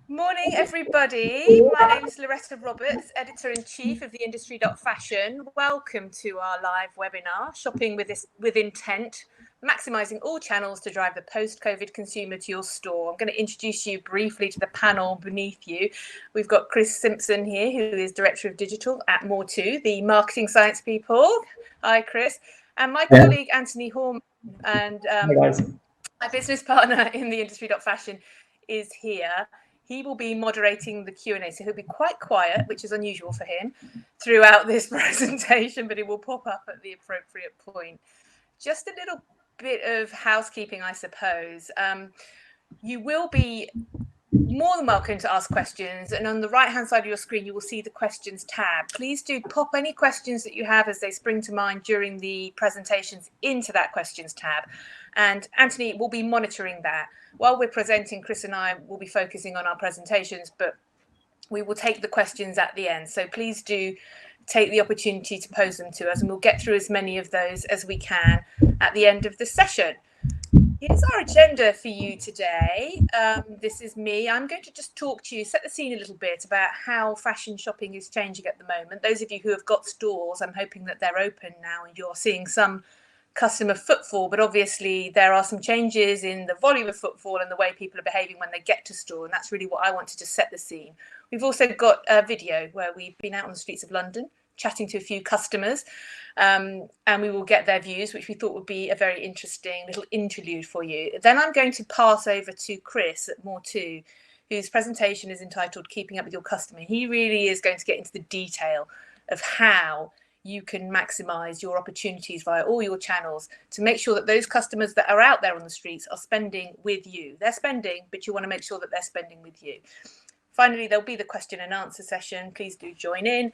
Morning, everybody. My name is Loretta Roberts, Editor-in-Chief of TheIndustry.fashion. Welcome to our live webinar, Shopping with Intent, maximising all channels to drive the post-COVID consumer to your store. I'm going to introduce you briefly to the panel beneath you. We've got Chris Simpson here, who is Director of Digital at More2, the marketing science people. Hi, Chris. And my colleague, Anthony Horn, and my business partner in TheIndustry.fashion is here. He will be moderating the Q&A, so he'll be quite quiet, which is unusual for him, throughout this presentation, but it will pop up at the appropriate point. Just a little bit of housekeeping, I suppose. You will be more than welcome to ask questions, and on the right-hand side of your screen, you will see the questions tab. Please do pop any questions that you have as they spring to mind during the presentations into that questions tab. And Anthony will be monitoring that. While we're presenting, Chris and I will be focusing on our presentations, but we will take the questions at the end. So please do take the opportunity to pose them to us, and we'll get through as many of those as we can at the end of the session. Here's our agenda for you today. This is me. I'm going to just talk to you, set the scene a little bit about how fashion shopping is changing at the moment. Those of you who have got stores, I'm hoping that they're open now and you're seeing some customer footfall, but obviously there are some changes in the volume of footfall and the way people are behaving when they get to store, and that's really what I wanted to set the scene. We've also got a video where we've been out on the streets of London chatting to a few customers, and we will get their views, which we thought would be a very interesting little interlude for you. Then I'm going to pass over to Chris at More2, whose presentation is entitled Keeping Up With Your Customer. He really is going to get into the detail of how you can maximize your opportunities via all your channels to make sure that those customers that are out there on the streets are spending with you. They're spending, but you want to make sure that they're spending with you. Finally, there'll be the question and answer session. Please do join in,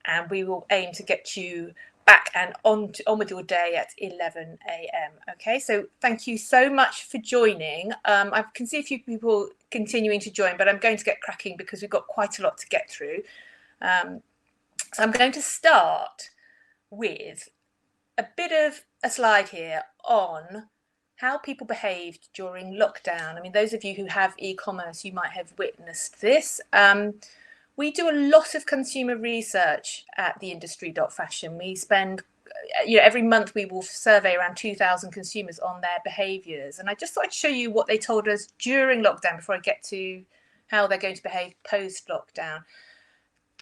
and we will aim to get you back and on with your day at 11 a.m. Okay, so thank you so much for joining. I can see a few people continuing to join, but I'm going to get cracking because we've got quite a lot to get through. So I'm going to start with a bit of a slide here on how people behaved during lockdown. I mean, those of you who have e-commerce, you might have witnessed this. We do a lot of consumer research at TheIndustry.fashion. We spend, every month we will survey around 2,000 consumers on their behaviours. And I just thought I'd show you what they told us during lockdown before I get to how they're going to behave post-lockdown.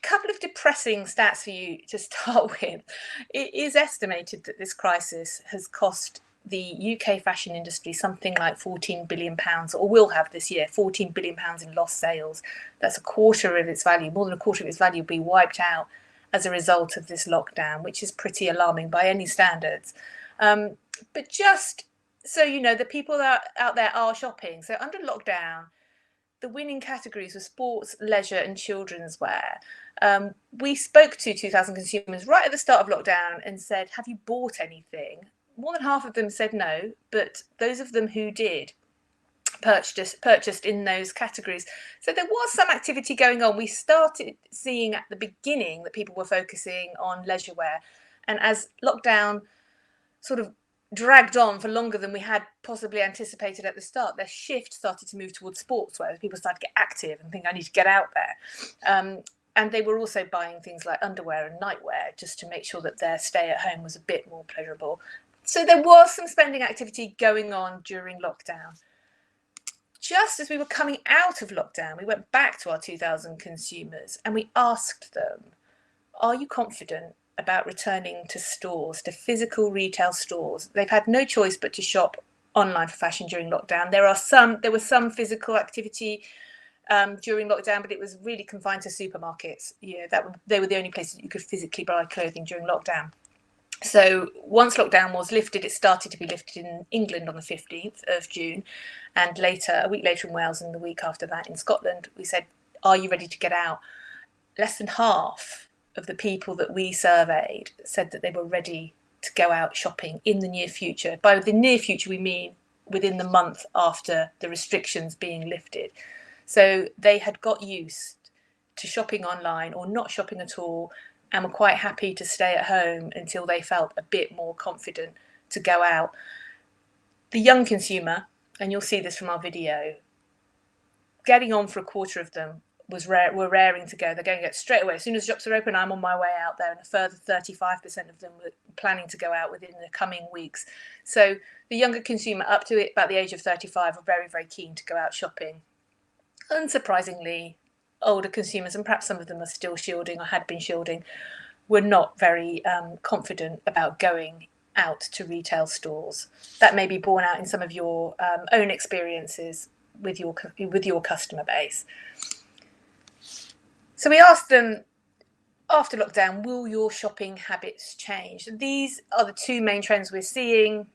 Couple of depressing stats for you to start with. It is estimated that this crisis has cost the UK fashion industry something like £14 billion, or will have this year, £14 billion in lost sales. That's a quarter of its value, more than a quarter of its value will be wiped out as a result of this lockdown, which is pretty alarming by any standards. But just so you know, the people that out there are shopping. So under lockdown, the winning categories were sports, leisure and children's wear. We spoke to 2,000 consumers right at the start of lockdown and said, have you bought anything? More than half of them said no, but those of them who did purchased in those categories. So there was some activity going on. We started seeing at the beginning that people were focusing on leisure wear. And as lockdown sort of dragged on for longer than we had possibly anticipated at the start, their shift started to move towards sportswear. People started to get active and think, I need to get out there. And they were also buying things like underwear and nightwear just to make sure that their stay at home was a bit more pleasurable. So there was some spending activity going on during lockdown. Just as we were coming out of lockdown, we went back to our 2,000 consumers and we asked them, are you confident about returning to stores, to physical retail stores? They've had no choice but to shop online for fashion during lockdown. There was some physical activity during lockdown, but it was really confined to supermarkets. They were the only places you could physically buy clothing during lockdown. So once lockdown was lifted, it started to be lifted in England on the 15th of June, and a week later in Wales, and the week after that in Scotland. We said, are you ready to get out? Less than half of the people that we surveyed said that they were ready to go out shopping in the near future. By the near future, we mean within the month after the restrictions being lifted. So they had got used to shopping online or not shopping at all, and were quite happy to stay at home until they felt a bit more confident to go out. The young consumer, and you'll see this from our video, getting on for a quarter of them were raring to go. They're going to get straight away. As soon as shops are open, I'm on my way out there, and a further 35% of them were planning to go out within the coming weeks. So the younger consumer up to about the age of 35 are very, very keen to go out shopping. Unsurprisingly, older consumers, and perhaps some of them are still shielding or had been shielding, were not very confident about going out to retail stores. That may be borne out in some of your own experiences with your customer base. So we asked them, after lockdown, will your shopping habits change? And these are the two main trends we're seeing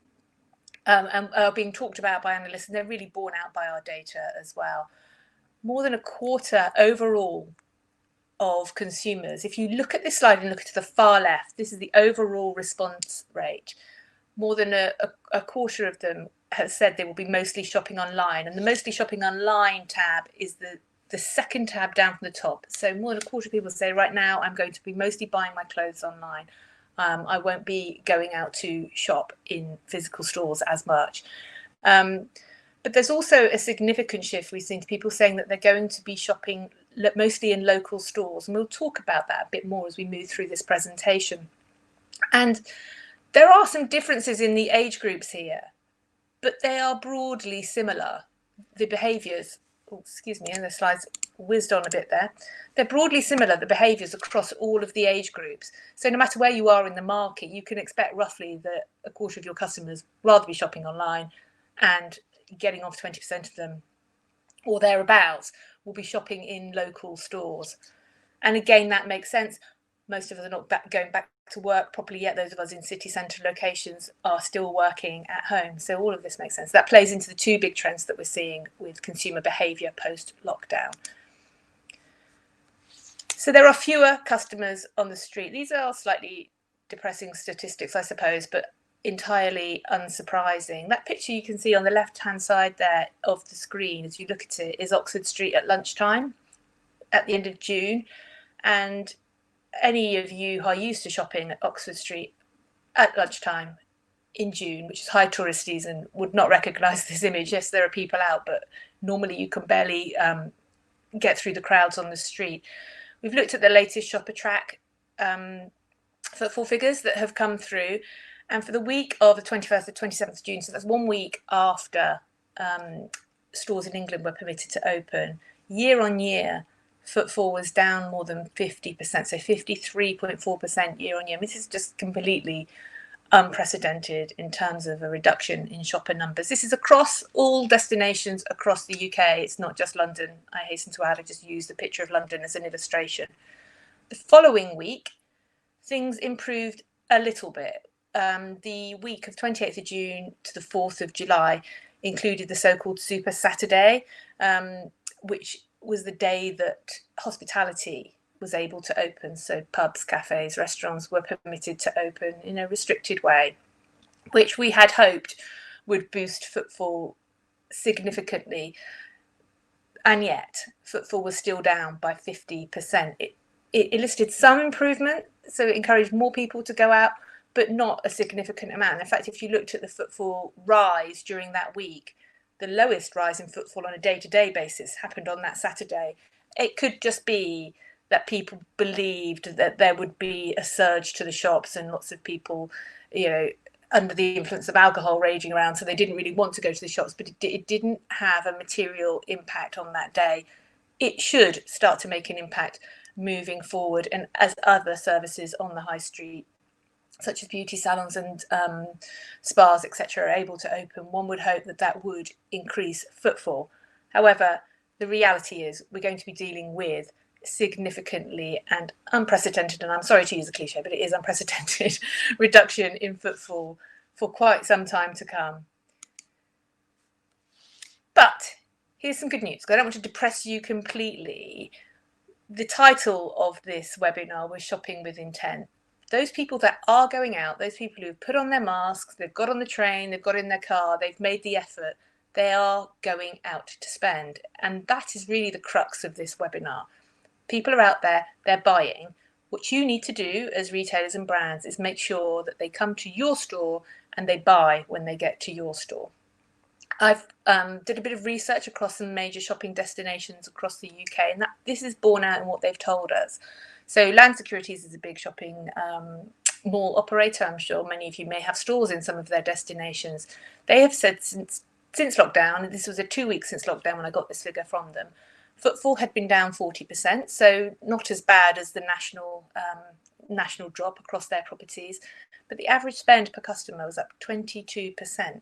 and are being talked about by analysts, and they're really borne out by our data as well. More than a quarter overall of consumers, if you look at this slide and look to the far left, this is the overall response rate. More than a quarter of them have said they will be mostly shopping online, and the mostly shopping online tab is the second tab down from the top. So more than a quarter of people say, right now I'm going to be mostly buying my clothes online. I won't be going out to shop in physical stores as much. But there's also a significant shift we've seen to people saying that they're going to be shopping mostly in local stores. And we'll talk about that a bit more as we move through this presentation. And there are some differences in the age groups here, but they are broadly similar. The behaviours, and the slides whizzed on a bit there. They're broadly similar, the behaviours across all of the age groups. So no matter where you are in the market, you can expect roughly that a quarter of your customers rather be shopping online, and getting off 20% of them or thereabouts will be shopping in local stores. And again, that makes sense. Most of us are not going back to work properly yet. Those of us in city centre locations are still working at home. So all of this makes sense. That plays into the two big trends that we're seeing with consumer behaviour post-lockdown. So there are fewer customers on the street. These are slightly depressing statistics, I suppose, but entirely unsurprising. That picture you can see on the left-hand side there of the screen as you look at it is Oxford Street at lunchtime at the end of June. And any of you who are used to shopping at Oxford Street at lunchtime in June, which is high tourist season, would not recognise this image. Yes, there are people out, but normally you can barely get through the crowds on the street. We've looked at the latest Shopper Track footfall figures that have come through. And for the week of the 21st to 27th of June, so that's 1 week after stores in England were permitted to open, year on year, footfall was down more than 50%, so 53.4% year on year. This is just completely unprecedented in terms of a reduction in shopper numbers. This is across all destinations across the UK. It's not just London. I hasten to add, I just used the picture of London as an illustration. The following week, things improved a little bit. The week of 28th of June to the 4th of July included the so-called Super Saturday, which was the day that hospitality was able to open. So pubs, cafes, restaurants were permitted to open in a restricted way, which we had hoped would boost footfall significantly. And yet footfall was still down by 50%. It elicited some improvement, so it encouraged more people to go out, but not a significant amount. In fact, if you looked at the footfall rise during that week, the lowest rise in footfall on a day-to-day basis happened on that Saturday. It could just be that people believed that there would be a surge to the shops and lots of people, under the influence of alcohol raging around, so they didn't really want to go to the shops, but it didn't have a material impact on that day. It should start to make an impact moving forward, and as other services on the high street, such as beauty salons and spas, etc., are able to open, one would hope that that would increase footfall. However, the reality is we're going to be dealing with significantly and unprecedented, and I'm sorry to use a cliche, but it is unprecedented reduction in footfall for quite some time to come. But here's some good news, because I don't want to depress you completely. The title of this webinar was Shopping with Intent. Those people that are going out, those people who've put on their masks, they've got on the train, they've got in their car, they've made the effort, they are going out to spend. And that is really the crux of this webinar. People are out there, they're buying. What you need to do as retailers and brands is make sure that they come to your store and they buy when they get to your store. I've did a bit of research across some major shopping destinations across the UK, and this is borne out in what they've told us. So Land Securities is a big shopping mall operator. I'm sure many of you may have stores in some of their destinations. They have said since lockdown, and this was a 2 weeks since lockdown when I got this figure from them, footfall had been down 40%, so not as bad as the national drop across their properties, but the average spend per customer was up 22%. I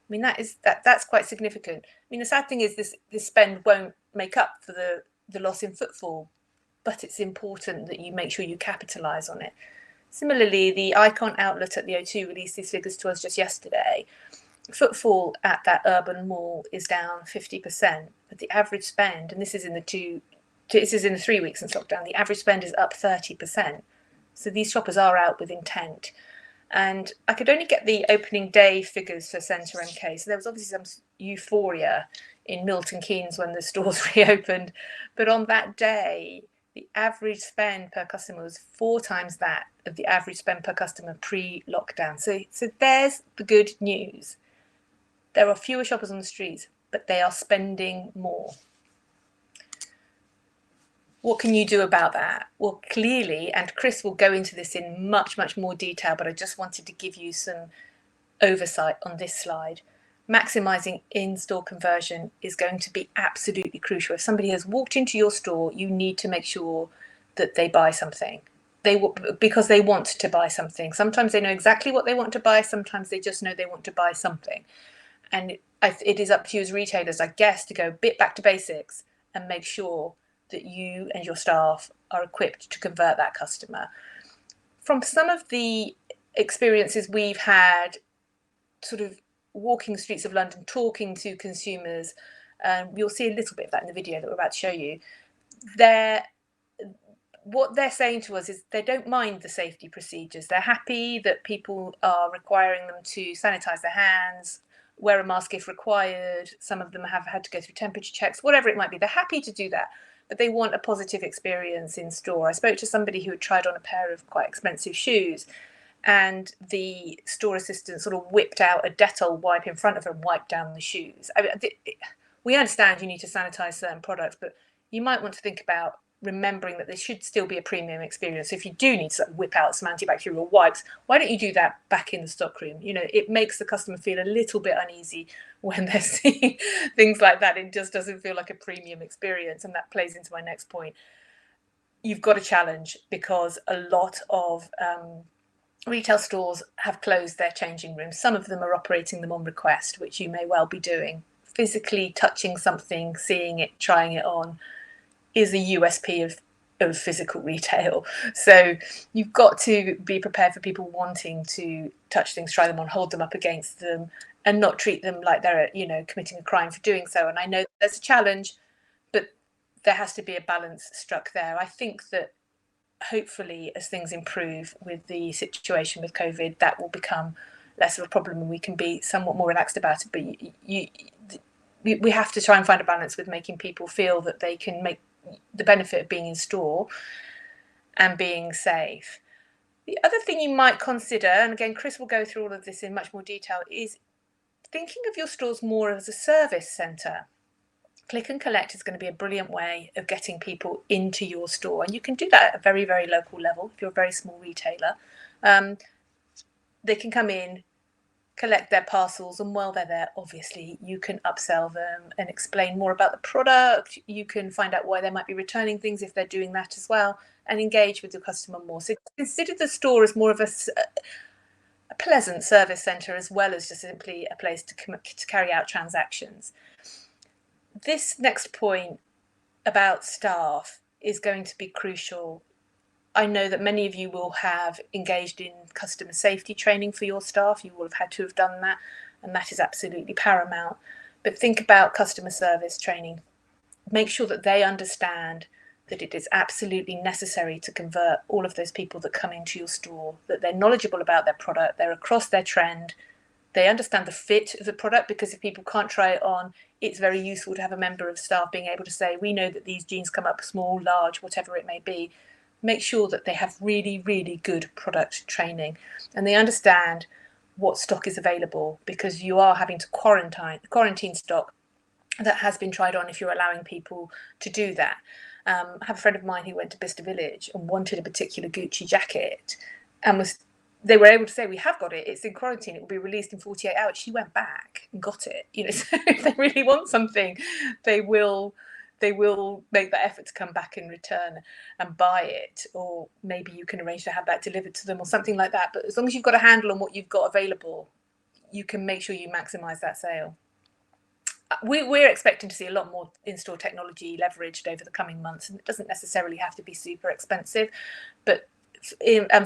mean, that's quite significant. I mean, the sad thing is this spend won't make up for the loss in footfall, but it's important that you make sure you capitalise on it. Similarly, the Icon outlet at the O2 released these figures to us just yesterday. Footfall at that urban mall is down 50%, but the average spend, and this is in the 3 weeks since lockdown, the average spend is up 30%. So these shoppers are out with intent. And I could only get the opening day figures for Centre MK. So there was obviously some euphoria in Milton Keynes when the stores reopened. But on that day, the average spend per customer was 4 times that of the average spend per customer pre-lockdown. So there's the good news. There are fewer shoppers on the streets, but they are spending more. What can you do about that? Well, clearly, and Chris will go into this in much, much more detail, but I just wanted to give you some oversight on this slide. Maximising in-store conversion is going to be absolutely crucial. If somebody has walked into your store, you need to make sure that they buy something. Because they want to buy something. Sometimes they know exactly what they want to buy. Sometimes they just know they want to buy something. And it is up to you as retailers, I guess, to go a bit back to basics and make sure that you and your staff are equipped to convert that customer. From some of the experiences we've had sort of walking the streets of London, talking to consumers, you'll see a little bit of that in the video that we're about to show you. What they're saying to us is they don't mind the safety procedures. They're happy that people are requiring them to sanitize their hands, wear a mask if required. Some of them have had to go through temperature checks, whatever it might be. They're happy to do that, but they want a positive experience in store. I spoke to somebody who had tried on a pair of quite expensive shoes, and the store assistant sort of whipped out a Dettol wipe in front of her and wiped down the shoes. I mean, we understand you need to sanitize certain products, but you might want to think about remembering that there should still be a premium experience. So if you do need to whip out some antibacterial wipes, why don't you do that back in the stockroom? You know, it makes the customer feel a little bit uneasy when they're seeing things like that. It just doesn't feel like a premium experience. And that plays into my next point. You've got a challenge because a lot of retail stores have closed their changing rooms. Some of them are operating them on request, which you may well be doing. Physically touching something, seeing it, trying it on is a USP of physical retail. So you've got to be prepared for people wanting to touch things, try them on, hold them up against them, and not treat them like they're, you know, committing a crime for doing so. And I know there's a challenge, but there has to be a balance struck there. I think that hopefully as things improve with the situation with COVID, that will become less of a problem and we can be somewhat more relaxed about it. But we have to try and find a balance with making people feel that they can make the benefit of being in store and being safe. The other thing you might consider, and again, Chris will go through all of this in much more detail, is thinking of your stores more as a service centre. Click and collect is going to be a brilliant way of getting people into your store. And you can do that at a very, very local level if you're a very small retailer. They can come in, collect their parcels, and while they're there, obviously, you can upsell them and explain more about the product. You can find out why they might be returning things if they're doing that as well, and engage with the customer more. So consider the store as more of a pleasant service centre as well as just simply a place to carry out transactions. This next point about staff is going to be crucial. I know that many of you will have engaged in customer safety training for your staff. You will have had to have done that, and that is absolutely paramount. But think about customer service training. Make sure that they understand that it is absolutely necessary to convert all of those people that come into your store, that they're knowledgeable about their product, they're across their trend, they understand the fit of the product, because if people can't try it on, it's very useful to have a member of staff being able to say, we know that these jeans come up small, large, whatever it may be. Make sure that they have really, really good product training and they understand what stock is available, because you are having to quarantine stock that has been tried on if you're allowing people to do that. I have a friend of mine who went to Bicester Village and wanted a particular Gucci jacket, and they were able to say, we have got it, it's in quarantine, it will be released in 48 hours. She went back and got it. So if they really want something, they will make that effort to come back and return and buy it, or maybe you can arrange to have that delivered to them or something like that. But as long as you've got a handle on what you've got available, you can make sure you maximize that sale. We're expecting to see a lot more in-store technology leveraged over the coming months, and it doesn't necessarily have to be super expensive, but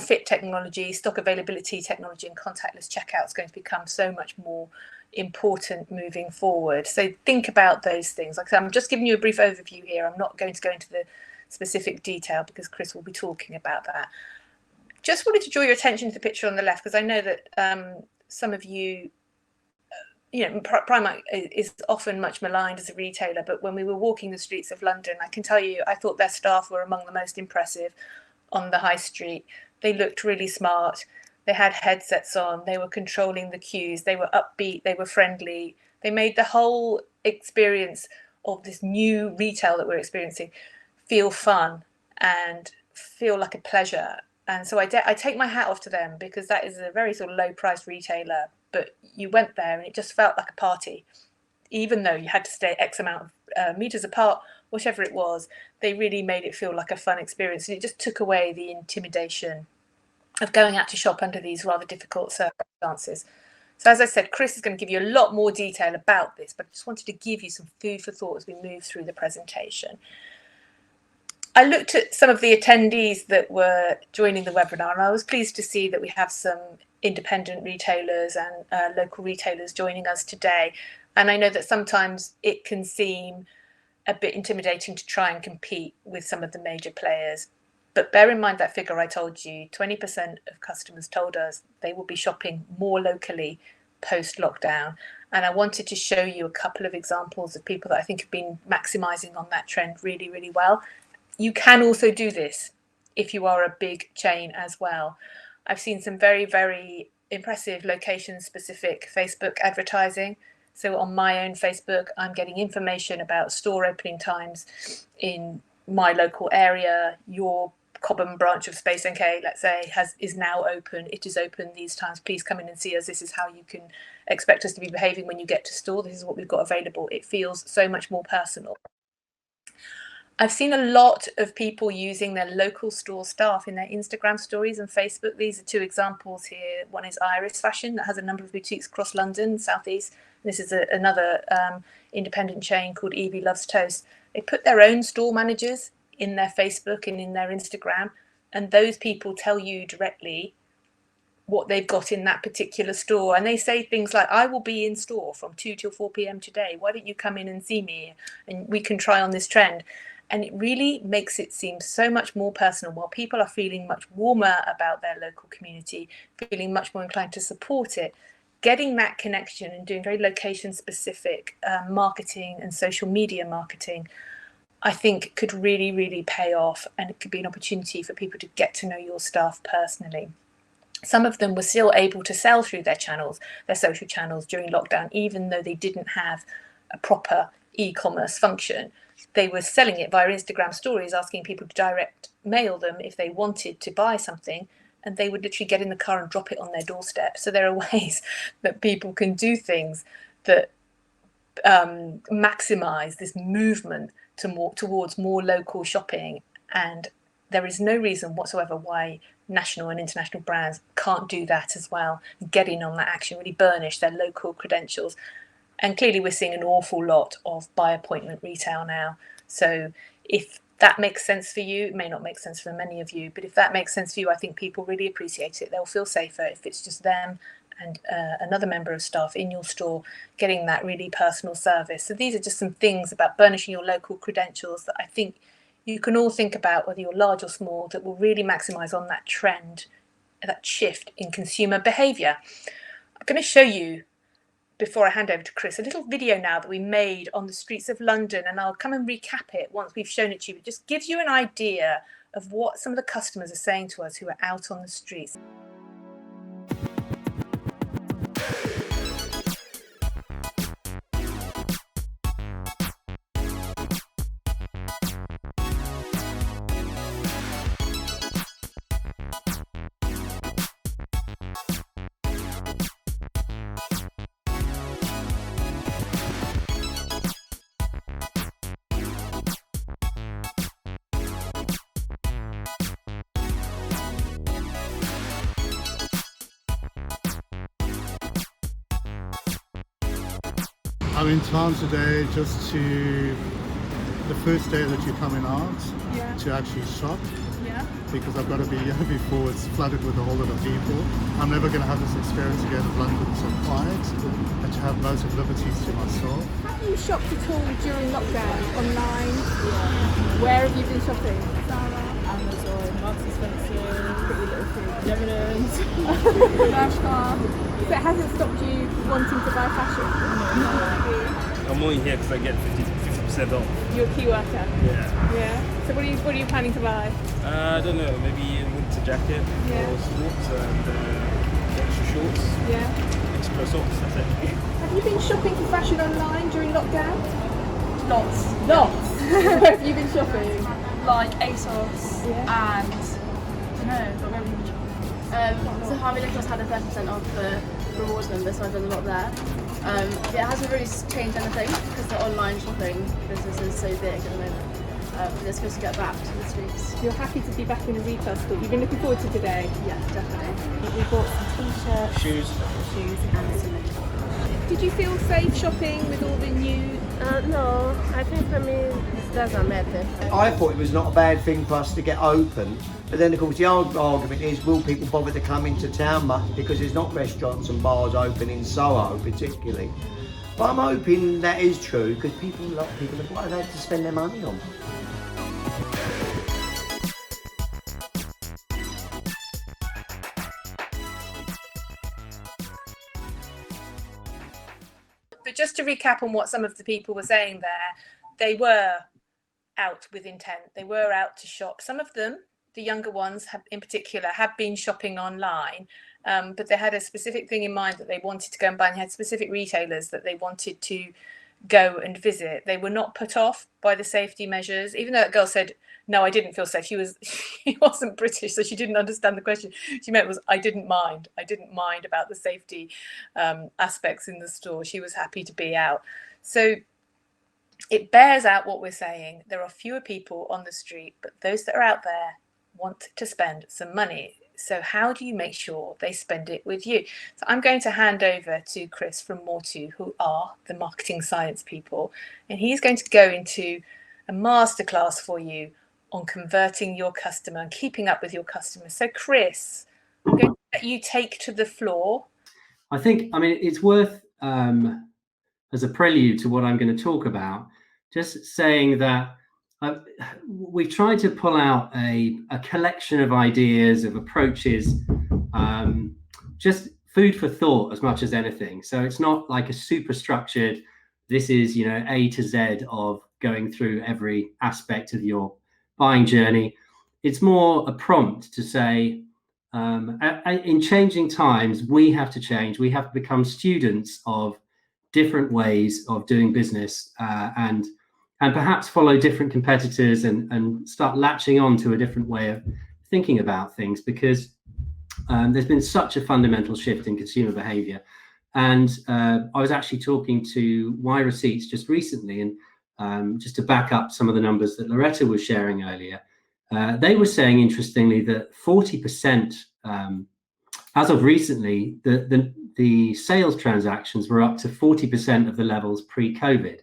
fit technology, stock availability technology, and contactless checkout is going to become so much more important moving forward. So think about those things. Like I said, I'm just giving you a brief overview here. I'm not going to go into the specific detail because Chris will be talking about that. Just wanted to draw your attention to the picture on the left, because I know that some of you, Primark is often much maligned as a retailer, but when we were walking the streets of London, I can tell you, I thought their staff were among the most impressive on the high street. They looked really smart. They had headsets on. They were controlling the queues. They were upbeat. They were friendly. They made the whole experience of this new retail that we're experiencing feel fun and feel like a pleasure. And so I take my hat off to them, because that is a very sort of low price retailer, but you went there and it just felt like a party, even though you had to stay X amount of meters apart, whatever it was. They really made it feel like a fun experience, and it just took away the intimidation of going out to shop under these rather difficult circumstances. So as I said, Chris is going to give you a lot more detail about this, but I just wanted to give you some food for thought as we move through the presentation. I looked at some of the attendees that were joining the webinar, and I was pleased to see that we have some independent retailers and local retailers joining us today. And I know that sometimes it can seem a bit intimidating to try and compete with some of the major players. But bear in mind that figure I told you, 20% of customers told us they will be shopping more locally post-lockdown. And I wanted to show you a couple of examples of people that I think have been maximising on that trend really, really well. You can also do this if you are a big chain as well. I've seen some very, very impressive location-specific Facebook advertising. So on my own Facebook, I'm getting information about store opening times in my local area. Your Cobham branch of Space NK, let's say, is now open. It is open these times. Please come in and see us. This is how you can expect us to be behaving when you get to store. This is what we've got available. It feels so much more personal. I've seen a lot of people using their local store staff in their Instagram stories and Facebook. These are two examples here. One is Iris Fashion, that has a number of boutiques across London, South East. This is another independent chain called Evie Loves Toast. They put their own store managers in their Facebook and in their Instagram, and those people tell you directly what they've got in that particular store. And they say things like, I will be in store from 2 till 4 p.m. today. Why don't you come in and see me and we can try on this trend? And it really makes it seem so much more personal, while people are feeling much warmer about their local community, feeling much more inclined to support it. Getting that connection and doing very location specific marketing and social media marketing, I think could really, really pay off, and it could be an opportunity for people to get to know your staff personally. Some of them were still able to sell through their channels, their social channels during lockdown, even though they didn't have a proper e-commerce function. They were selling it via Instagram stories, asking people to direct mail them if they wanted to buy something, and they would literally get in the car and drop it on their doorstep. So there are ways that people can do things that maximize this movement towards more local shopping. And there is no reason whatsoever why national and international brands can't do that as well, get in on that action, really burnish their local credentials. And clearly we're seeing an awful lot of by appointment retail now. So if that makes sense for you, it may not make sense for many of you, but if that makes sense for you, I think people really appreciate it. They'll feel safer if it's just them and another member of staff in your store getting that really personal service. So these are just some things about burnishing your local credentials that I think you can all think about, whether you're large or small, that will really maximise on that trend, that shift in consumer behaviour. I'm going to show you, before I hand over to Chris, a little video now that we made on the streets of London, and I'll come and recap it once we've shown it to you. It just gives you an idea of what some of the customers are saying to us who are out on the streets. I'm in town today just to the first day that you're coming out to actually shop. Because I've got to be here before it's flooded with a whole lot of people. I'm never going to have this experience again of London so quiet and to have loads of liberties to myself. Have you shopped at all during lockdown online? Yeah. Where have you been shopping? Zara, Amazon, Marks and Spencer, Pretty Little Thing, Debenhams, Bershka. So it hasn't stopped you wanting to buy fashion? No. I'm only here because I get 50% off. You're a key worker? Yeah. Yeah. So what are you planning to buy? I don't know, maybe a winter jacket or sports and extra shorts. Yeah. Extra socks, that's it. Have you been shopping for fashion online during lockdown? Lots. Where have you been shopping? Like ASOS and I don't know, but where have you been shopping? So Harvey Nichols had a 30% off the rewards member, so I've done a lot there. It hasn't really changed anything because the online shopping business is so big at the moment. It's good to get back to the streets. You're happy to be back in the retail store. You've been looking forward to today? Yeah, definitely. We bought some t-shirts, shoes and some makeup. Did you feel safe shopping with all the new? No, I think for me this doesn't matter. I thought it was not a bad thing for us to get open, but then of course the old argument is, will people bother to come into town much because there's not restaurants and bars open in Soho particularly. But I'm hoping that is true because a lot of people have what they had to spend their money on. But just to recap on what some of the people were saying there, they were out with intent. They were out to shop. Some of them, the younger ones in particular, have been shopping online, but they had a specific thing in mind that they wanted to go and buy and had specific retailers that they wanted to go and visit. They were not put off by the safety measures, even though that girl said, no, I didn't feel safe. She wasn't British, so she didn't understand the question. She meant was, I didn't mind about the safety aspects in the store. She was happy to be out. So it bears out what we're saying. There are fewer people on the street, but those that are out there want to spend some money. So how do you make sure they spend it with you? So I'm going to hand over to Chris from Mortu, who are the marketing science people, and he's going to go into a masterclass for you on converting your customer and keeping up with your customers. So Chris, I'm going to let you take to the floor. I mean, it's worth, as a prelude to what I'm going to talk about, just saying that we've tried to pull out a collection of ideas, of approaches, just food for thought as much as anything. So it's not like a super structured, this is, A to Z of going through every aspect of your buying journey. It's more a prompt to say, in changing times, we have to change. We have to become students of different ways of doing business, and perhaps follow different competitors and start latching on to a different way of thinking about things, because there's been such a fundamental shift in consumer behavior. And I was actually talking to Y Receipts just recently, and just to back up some of the numbers that Loretta was sharing earlier, they were saying, interestingly, that 40%, as of recently, the sales transactions were up to 40% of the levels pre-COVID,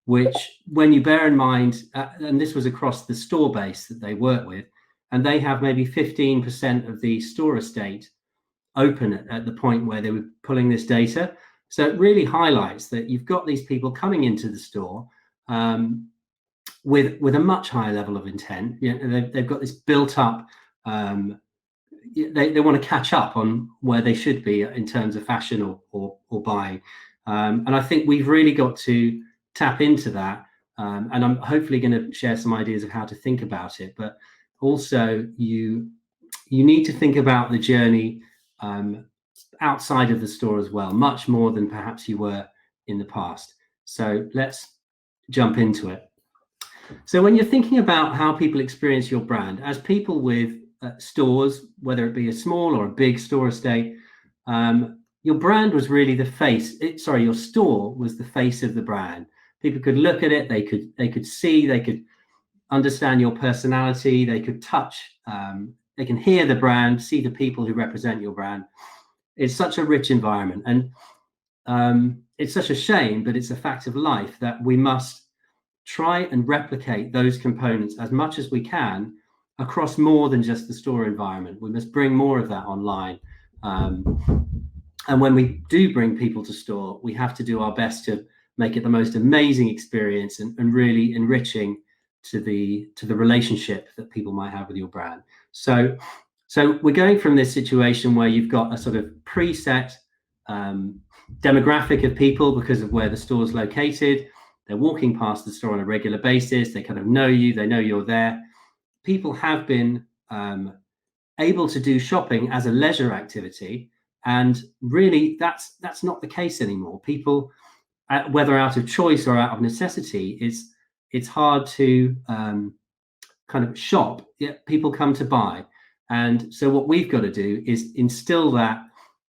which, when you bear in mind, and this was across the store base that they work with, and they have maybe 15% of the store estate open at the point where they were pulling this data. So it really highlights that you've got these people coming into the store with a much higher level of intent. They've got this built up, they want to catch up on where they should be in terms of fashion or buying. And I think we've really got to tap into that. And I'm hopefully going to share some ideas of how to think about it. But also you need to think about the journey outside of the store as well, much more than perhaps you were in the past. So let's jump into it. So when you're thinking about how people experience your brand, as people with stores, whether it be a small or a big store estate, your brand was really the face. Your store was the face of the brand. People could look at it, they could see, they could understand your personality, they could touch, they can hear the brand, see the people who represent your brand. It's such a rich environment. And it's such a shame, but it's a fact of life that we must try and replicate those components as much as we can across more than just the store environment. We must bring more of that online. And when we do bring people to store, we have to do our best to make it the most amazing experience and really enriching to the relationship that people might have with your brand. So we're going from this situation where you've got a sort of preset demographic of people because of where the store is located. They're walking past the store on a regular basis. They kind of know you. They know you're there. People have been able to do shopping as a leisure activity, and really that's not the case anymore. People, whether out of choice or out of necessity, it's hard to kind of shop. Yet people come to buy, and so what we've got to do is instill that,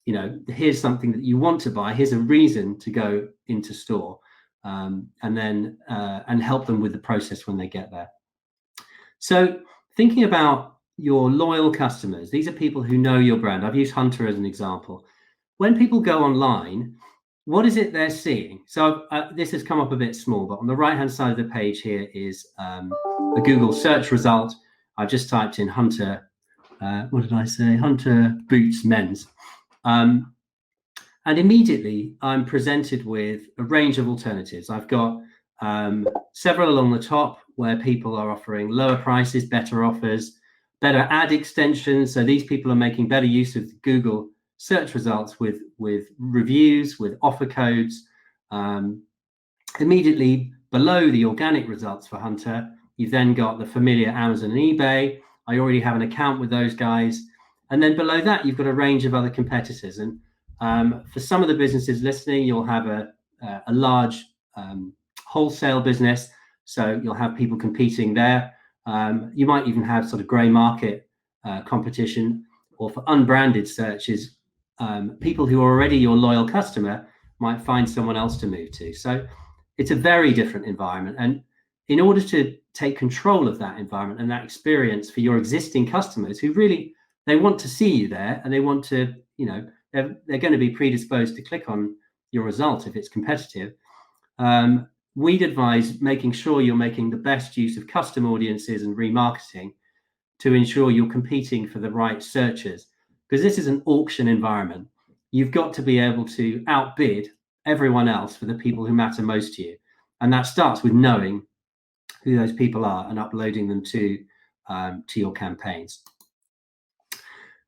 you know, here's something that you want to buy. Here's a reason to go into store, and then and help them with the process when they get there. So thinking about your loyal customers, these are people who know your brand. I've used Hunter as an example. When people go online, what is it they're seeing? So this has come up a bit small, but on the right hand side of the page here is a Google search result. I've just typed in Hunter, what did I say? Hunter boots men's. And immediately I'm presented with a range of alternatives. I've got several along the top where people are offering lower prices, better offers, better ad extensions. So these people are making better use of Google search results with reviews, with offer codes. Immediately below the organic results for Hunter, you've then got the familiar Amazon and eBay. I already have an account with those guys. And then below that, you've got a range of other competitors. And for some of the businesses listening, you'll have a large wholesale business. So you'll have people competing there. You might even have sort of grey market competition, or for unbranded searches, people who are already your loyal customer might find someone else to move to. So it's a very different environment. And in order to take control of that environment and that experience for your existing customers who really, they want to see you there, and they want to, you know, they're going to be predisposed to click on your result if it's competitive. We'd advise making sure you're making the best use of custom audiences and remarketing to ensure you're competing for the right searchers, because this is an auction environment. You've got to be able to outbid everyone else for the people who matter most to you. And that starts with knowing who those people are and uploading them to your campaigns.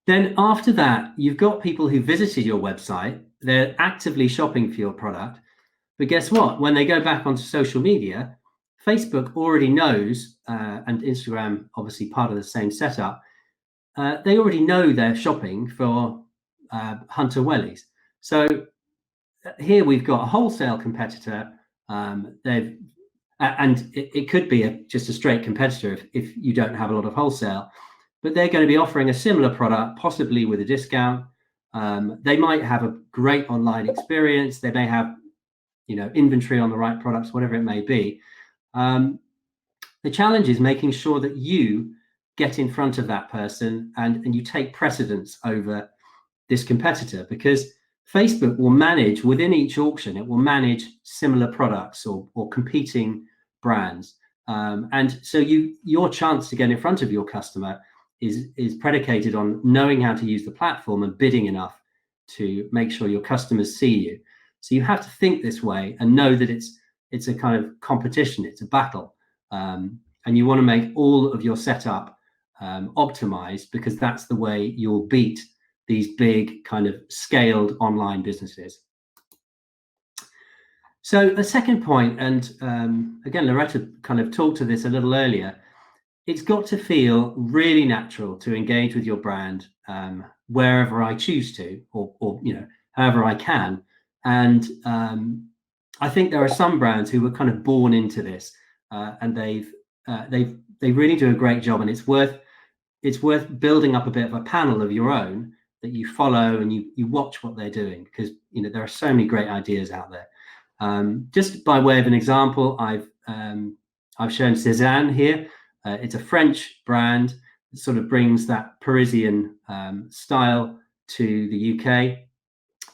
Then after that, you've got people who visited your website. They're actively shopping for your product. But guess what? When they go back onto social media, Facebook already knows, and Instagram, obviously part of the same setup, they already know they're shopping for Hunter wellies. So here we've got a wholesale competitor. It could be just a straight competitor if you don't have a lot of wholesale, but they're going to be offering a similar product, possibly with a discount. They might have a great online experience. They may have, you know, inventory on the right products, whatever it may be. The challenge is making sure that you get in front of that person and you take precedence over this competitor, because Facebook will manage within each auction, it will manage similar products or competing brands. And so your chance to get in front of your customer is predicated on knowing how to use the platform and bidding enough to make sure your customers see you. So you have to think this way and know that it's a kind of competition, it's a battle. And you want to make all of your setup optimized, because that's the way you'll beat these big kind of scaled online businesses. So the second point, and again, Loretta kind of talked to this a little earlier, it's got to feel really natural to engage with your brand wherever I choose to, or you know, however I can. And I think there are some brands who were kind of born into this, and they really do a great job, and it's worth building up a bit of a panel of your own that you follow and you watch what they're doing, because you know there are so many great ideas out there. Just by way of an example, I've shown Cézanne here. It's a French brand that sort of brings that Parisian style to the UK,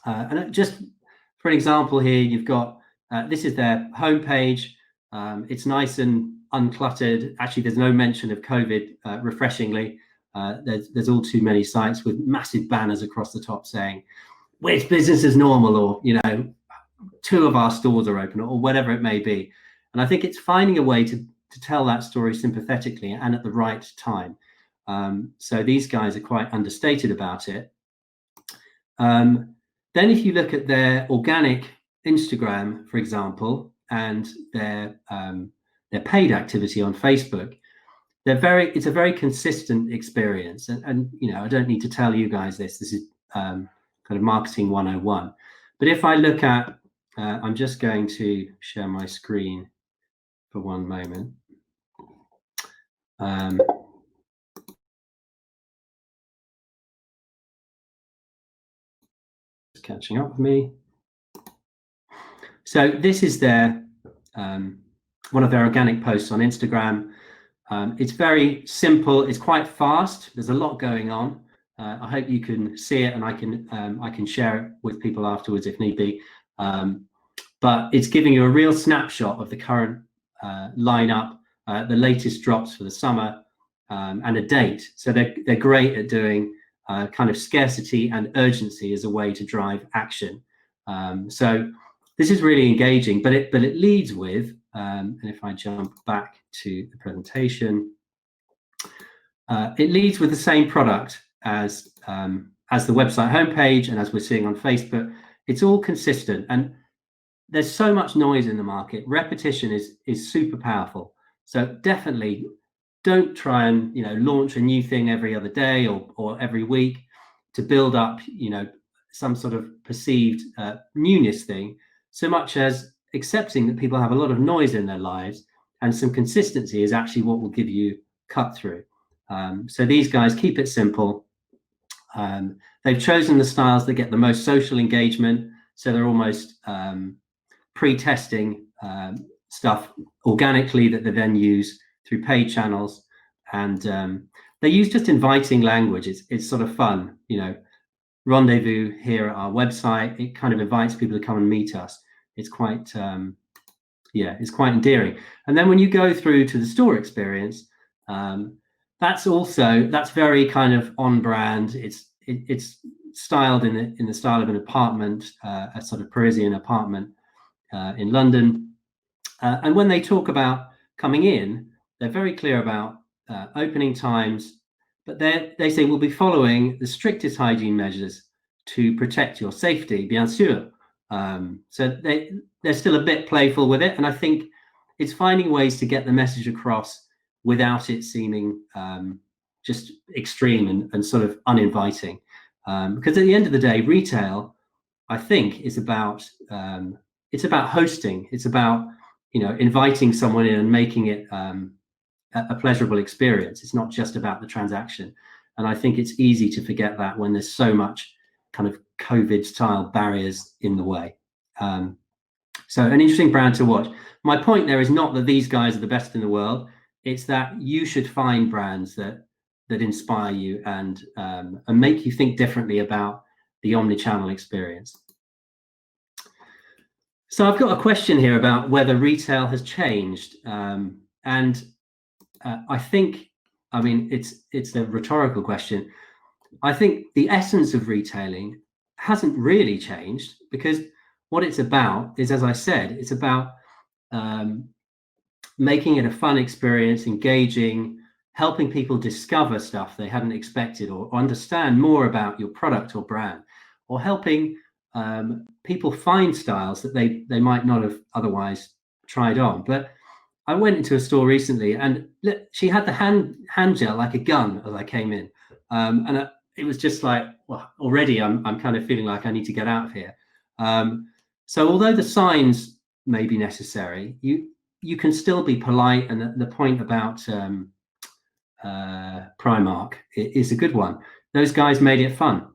and just For example, here you've got, this is their homepage. It's nice and uncluttered. Actually, there's no mention of COVID, refreshingly. There's all too many sites with massive banners across the top saying, "It's business as normal," or, you know, 2 of our stores are open, or whatever it may be. And I think it's finding a way to tell that story sympathetically and at the right time. So these guys are quite understated about it. Then if you look at their organic Instagram, for example, and their paid activity on Facebook, it's a very consistent experience. And you know, I don't need to tell you guys this is kind of marketing 101. But if I look at, I'm just going to share my screen for one moment. It's catching up with me. So this is their one of their organic posts on Instagram. It's very simple. It's quite fast. There's a lot going on. I hope you can see it, and I can share it with people afterwards if need be. But it's giving you a real snapshot of the current lineup, the latest drops for the summer, and a date. So they're great at doing kind of scarcity and urgency as a way to drive action. So this is really engaging, but it leads with, and if I jump back to the presentation, it leads with the same product as the website homepage, and as we're seeing on Facebook. It's all consistent, and there's so much noise in the market. Repetition is super powerful. So definitely don't try and, you know, launch a new thing every other day or every week to build up, you know, some sort of perceived newness thing, so much as accepting that people have a lot of noise in their lives, and some consistency is actually what will give you cut through. So these guys keep it simple. They've chosen the styles that get the most social engagement, so they're almost pre-testing stuff organically that they then use through paid channels, and they use just inviting language. It's sort of fun, you know. Rendezvous here at our website. It kind of invites people to come and meet us. It's quite it's quite endearing. And then when you go through to the store experience, that's very kind of on brand. It's styled in the style of an apartment, a sort of Parisian apartment in London. And when they talk about coming in, they're very clear about opening times, but they say we'll be following the strictest hygiene measures to protect your safety, bien sûr. So they're still a bit playful with it, and I think it's finding ways to get the message across without it seeming just extreme and sort of uninviting. Because at the end of the day, retail, I think, is about hosting. It's about, you know, inviting someone in and making it a pleasurable experience. It's not just about the transaction. And I think it's easy to forget that when there's so much kind of COVID style barriers in the way. So an interesting brand to watch. My point there is not that these guys are the best in the world. It's that you should find brands that inspire you and make you think differently about the omni-channel experience. So I've got a question here about whether retail has changed. And I think, I mean, it's a rhetorical question. I think the essence of retailing hasn't really changed, because what it's about is, as I said, it's about making it a fun experience, engaging, helping people discover stuff they hadn't expected, or understand more about your product or brand, or helping people find styles that they might not have otherwise tried on. But I went into a store recently, and she had the hand gel like a gun as I came in, and it was just like, well, already I'm kind of feeling like I need to get out of here. So although the signs may be necessary, you can still be polite, and the point about Primark is a good one. Those guys made it fun.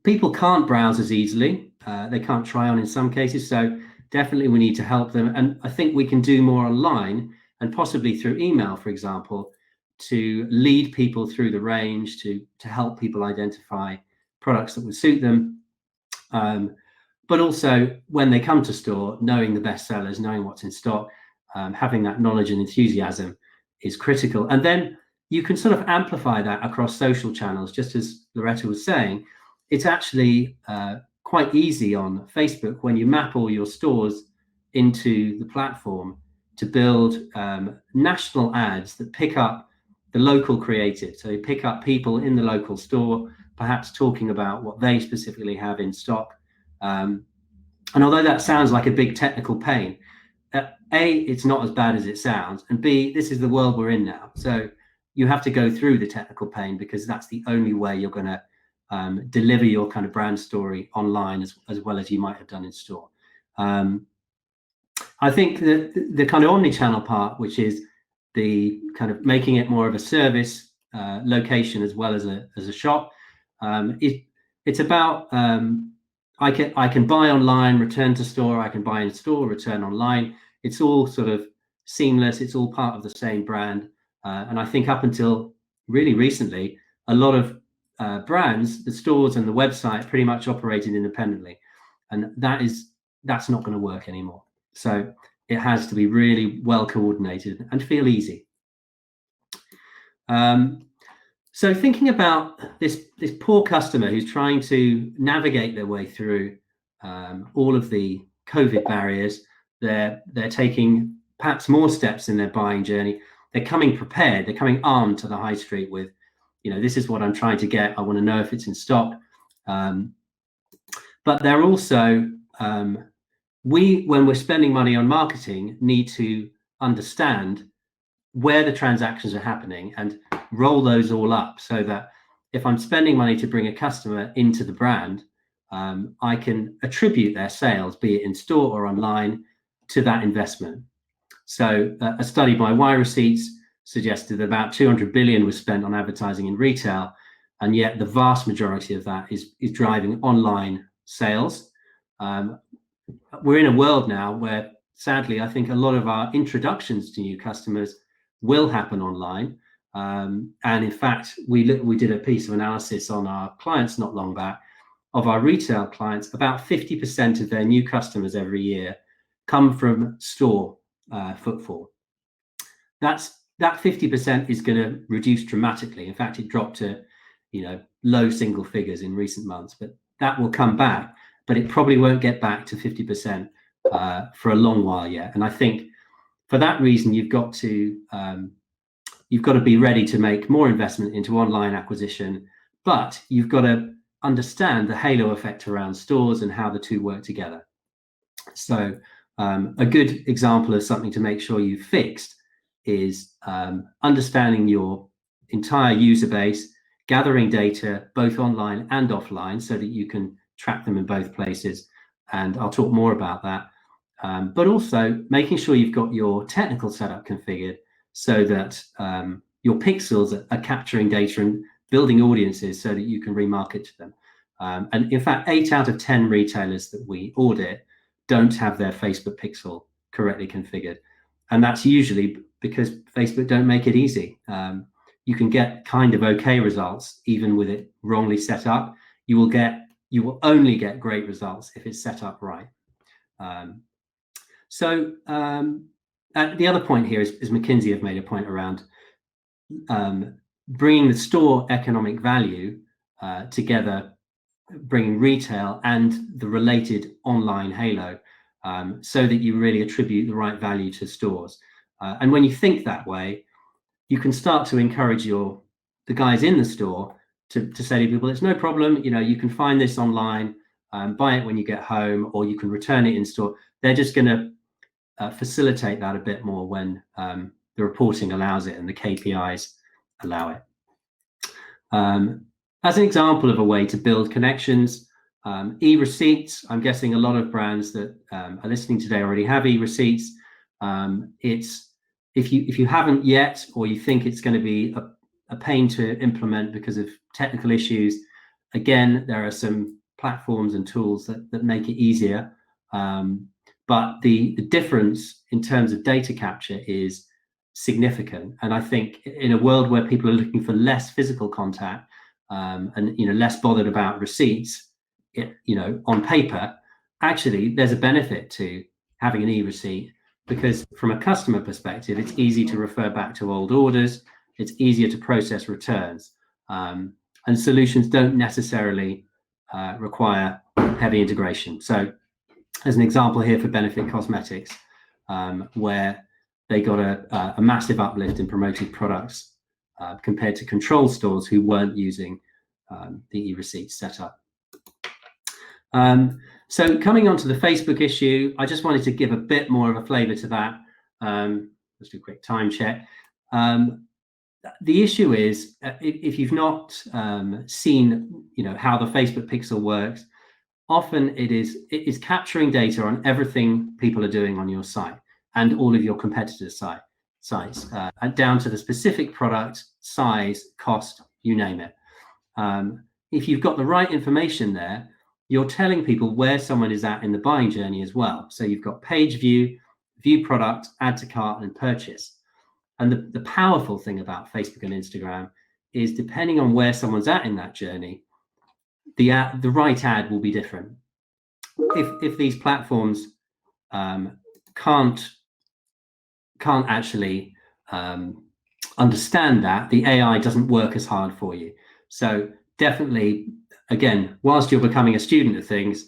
People can't browse as easily. They can't try on in some cases, so definitely we need to help them. And I think we can do more online, and possibly through email, for example, to lead people through the range, to help people identify products that would suit them. but also when they come to store, knowing the best sellers, knowing what's in stock, having that knowledge and enthusiasm is critical. And then you can sort of amplify that across social channels. Just as Loretta was saying, it's actually quite easy on Facebook when you map all your stores into the platform to build national ads that pick up the local creative. So you pick up people in the local store, perhaps talking about what they specifically have in stock. And although that sounds like a big technical pain, A, it's not as bad as it sounds, and B, this is the world we're in now. So you have to go through the technical pain because that's the only way you're going to deliver your kind of brand story online as well as you might have done in store. I think that the kind of omni-channel part, which is the kind of making it more of a service location as well as a shop, it's about I can buy online, return to store, I can buy in store, return online. It's all sort of seamless. It's all part of the same brand. And I think up until really recently, a lot of brands, the stores and the website pretty much operated independently. And that's not going to work anymore. So it has to be really well coordinated and feel easy. So thinking about this poor customer who's trying to navigate their way through all of the COVID barriers, they're taking perhaps more steps in their buying journey. They're coming prepared. They're coming armed to the high street with, this is what I'm trying to get. I want to know if it's in stock. But they're also, when we're spending money on marketing, need to understand where the transactions are happening and roll those all up so that if I'm spending money to bring a customer into the brand, I can attribute their sales, be it in store or online, to that investment. So a study by Y Receipts suggested that about 200 billion was spent on advertising in retail, and yet the vast majority of that is driving online sales. We're in a world now where, sadly, I think a lot of our introductions to new customers will happen online. And in fact, we did a piece of analysis on our clients not long back. Of our retail clients, about 50% of their new customers every year come from store footfall. That 50% is going to reduce dramatically. In fact, it dropped to low single figures in recent months, but that will come back. But it probably won't get back to 50% for a long while yet. And I think for that reason, you've got to be ready to make more investment into online acquisition, but you've got to understand the halo effect around stores and how the two work together. So a good example of something to make sure you've fixed is understanding your entire user base, gathering data both online and offline so that you can track them in both places. And I'll talk more about that. But also making sure you've got your technical setup configured so that your pixels are capturing data and building audiences so that you can remarket to them. And in fact, 8 out of 10 retailers that we audit don't have their Facebook pixel correctly configured. And that's usually because Facebook don't make it easy. You can get kind of okay results even with it wrongly set up. You will only get great results if it's set up right. So the other point here is McKinsey have made a point around bringing the store economic value together, bringing retail and the related online halo so that you really attribute the right value to stores. And when you think that way, you can start to encourage the guys in the store to say to people, it's no problem, you can find this online, buy it when you get home, or you can return it in store. They're just going to facilitate that a bit more when the reporting allows it and the KPIs allow it. As an example of a way to build connections, e-receipts. I'm guessing a lot of brands that are listening today already have e-receipts. If you haven't yet, or you think it's going to be a pain to implement because of technical issues, again, there are some platforms and tools that make it easier. But the difference in terms of data capture is significant. And I think in a world where people are looking for less physical contact and less bothered about receipts, on paper, actually there's a benefit to having an e-receipt, because from a customer perspective, it's easy to refer back to old orders, it's easier to process returns, and solutions don't necessarily require heavy integration. So as an example here for Benefit Cosmetics, where they got a massive uplift in promoted products compared to control stores who weren't using the e-receipt setup. So coming on to the Facebook issue, I just wanted to give a bit more of a flavor to that. Let's do a quick time check. The issue is, if you've not seen, how the Facebook pixel works, often it is capturing data on everything people are doing on your site and all of your competitors' sites, down to the specific product, size, cost, you name it. If you've got the right information there, you're telling people where someone is at in the buying journey as well. So you've got page view, view product, add to cart, and purchase. And the powerful thing about Facebook and Instagram is, depending on where someone's at in that journey, the right ad will be different. If these platforms can't actually understand that, the AI doesn't work as hard for you. So definitely, again, whilst you're becoming a student of things,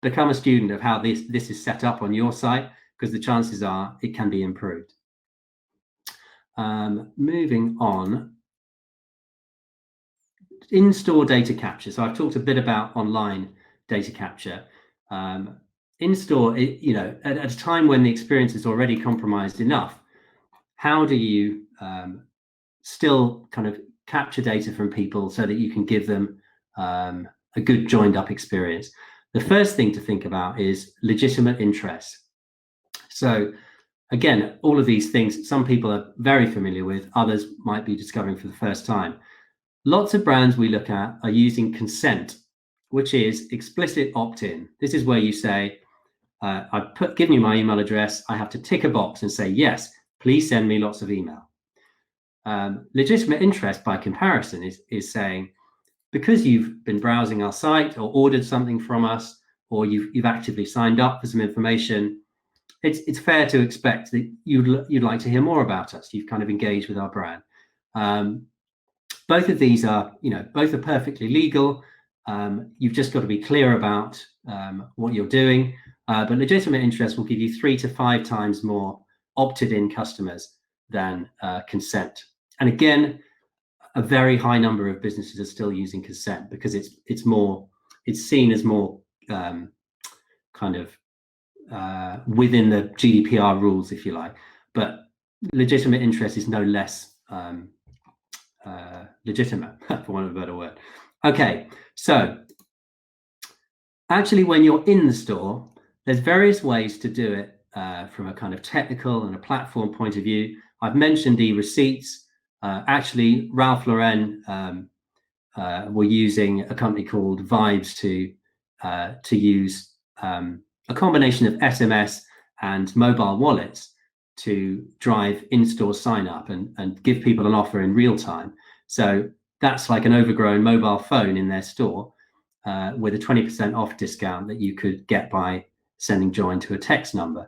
become a student of how this is set up on your site, because the chances are it can be improved. Moving on, in-store data capture. So I've talked a bit about online data capture. In-store, at a time when the experience is already compromised enough, how do you still kind of capture data from people so that you can give them a good joined up experience? The first thing to think about is legitimate interest. So again, all of these things, some people are very familiar with, others might be discovering for the first time. Lots of brands we look at are using consent, which is explicit opt-in. This is where you say, I've given you my email address, I have to tick a box and say, yes, please send me lots of email. Legitimate interest, by comparison, is saying, because you've been browsing our site or ordered something from us, or you've actively signed up for some information, it's fair to expect that you'd like to hear more about us. You've kind of engaged with our brand. Both of these are, both are perfectly legal. You've just got to be clear about what you're doing. But legitimate interest will give you 3 to 5 times more opted-in customers than consent. And again, a very high number of businesses are still using consent because it's seen as more kind of within the GDPR rules, if you like. But legitimate interest is no less legitimate, for want of a better word. Okay, so actually, when you're in the store, there's various ways to do it from a kind of technical and a platform point of view. I've mentioned e-receipts. Actually, Ralph Lauren were using a company called Vibes to use a combination of SMS and mobile wallets to drive in-store sign up and give people an offer in real time. So that's like an overgrown mobile phone in their store with a 20% off discount that you could get by sending join to a text number.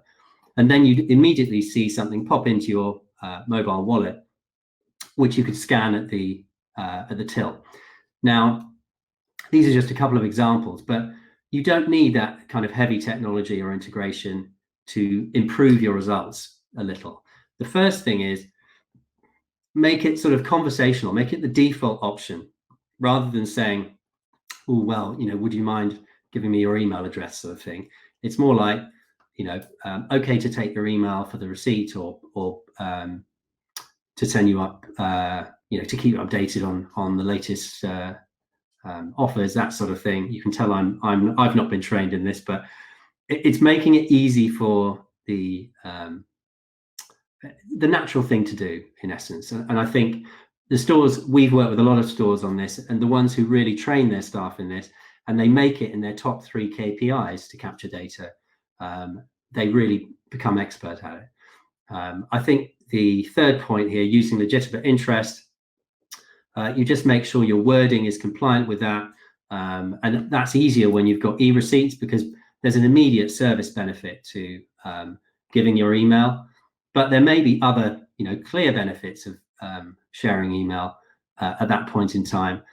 And then you'd immediately see something pop into your mobile wallet, which you could scan at the till. Now, these are just a couple of examples, but you don't need that kind of heavy technology or integration to improve your results a little. The first thing is make it sort of conversational, make it the default option, rather than saying, oh, well, would you mind giving me your email address, sort of thing. It's more like, okay to take your email for the receipt or to send you up, to keep you updated on the latest offers, that sort of thing. You can tell I've not been trained in this, but it's making it easy for the natural thing to do, in essence. And I think the stores, we've worked with a lot of stores on this, and the ones who really train their staff in this, and they make it in their top 3 KPIs to capture data, they really become expert at it. I think the third point here, using legitimate interest, you just make sure your wording is compliant with that. And that's easier when you've got e-receipts, because there's an immediate service benefit to giving your email, but there may be other, clear benefits of sharing email at that point in time.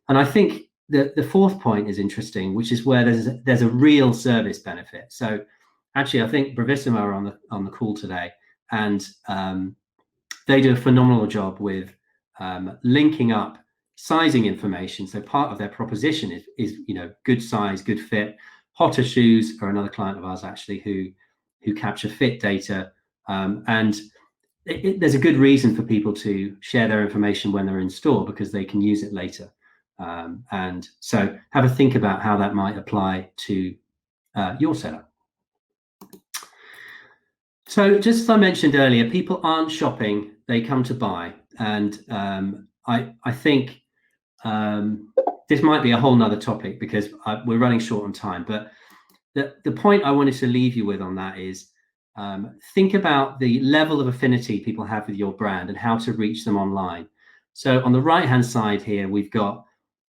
And I think the fourth point is interesting, which is where there's a real service benefit. So actually, I think Bravissimo are on the call today, and they do a phenomenal job with linking up sizing information. So part of their proposition is good size, good fit. Hotter Shoes are another client of ours actually who capture fit data, and there's a good reason for people to share their information when they're in store, because they can use it later. And so have a think about how that might apply to your setup. So just as I mentioned earlier, people aren't shopping, they come to buy. And I think this might be a whole nother topic, because we're running short on time. But the point I wanted to leave you with on that is, think about the level of affinity people have with your brand and how to reach them online. So on the right-hand side here, we've got